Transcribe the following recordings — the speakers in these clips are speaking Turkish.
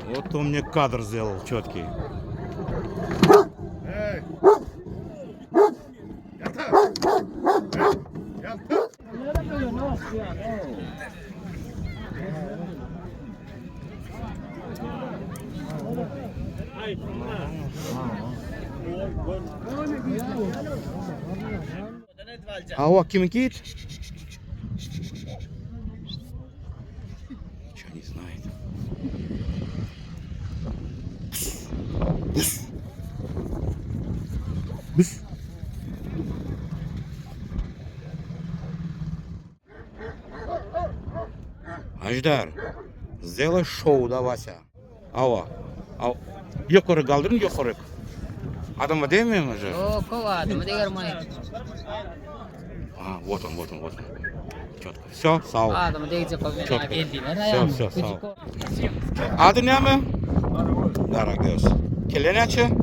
Вот он мне кадр сделал четкий. А o kiminki? Ничего не знает. Быс. Ajdar, сделай шоу, да, Вася. Ава. Yukarı kaldırın, yukarı. Adamı değmiyor mu hocam? Yok, adamı değirmeyin. Вот он. Четко. Все, сау. Adamı değecek o Çok. bildiler. Все, сау. Adı ne mi? Daragöz. Keleneçi? 65.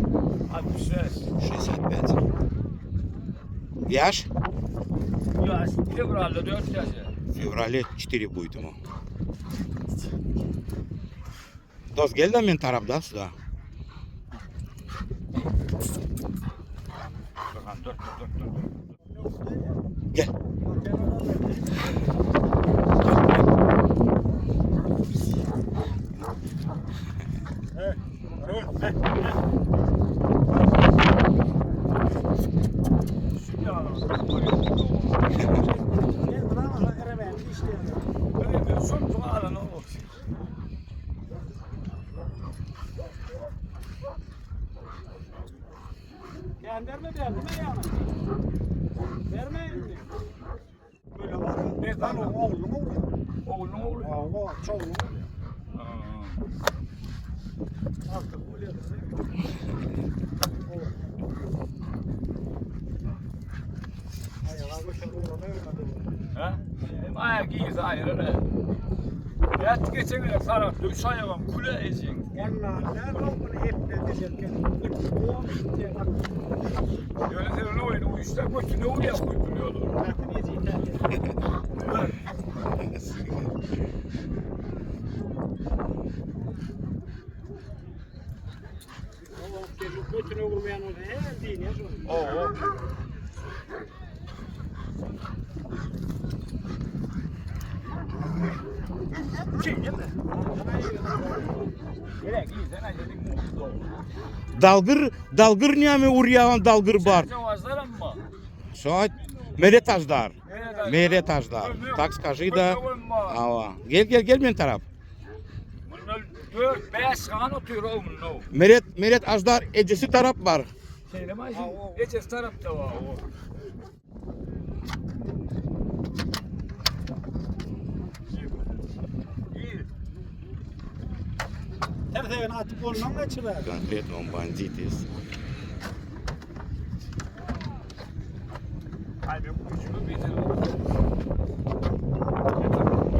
Yaş? Yaş fevralde 4 yaşı. Fevralde 4 будет ему. Dost gel de men tarafda suda. Dur. Gel. Vermeyin mi? Böyle bak. Bir tane Oğlum. oğlun oğlu. Allah çoğu. Ha? Ayak iyiyiz ayrı. Yat geçen taraf dövüş ayağım kule ezin. Vallahi nerede olduğunu hep ne diyecekken. Yönetilen oyunu bu işte götünü oraya koyduruyorlar. Bütün vurmayan oldu. Değil ya. Oo. Şey değil mi? Gerek iyi sen acedin mutlu. Dalgır ne mi uryavan dalgır bar. Sen vazlarım mı? Что? Меретаждар. Меретаждар. Так скажи, да. Ава. Gel men taraf. Bunlar 4-5 kan oturuyor oğlum. Meret ajdar ecesi taraf var. Şeyle mi? Geçes tarafta var o. Tertegen atıp ondan kaçırır. Конкретно он бандит есть. Ay ben bu ucunu bitiririm.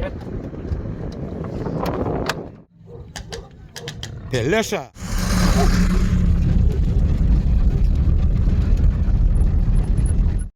Yet. Peleşa.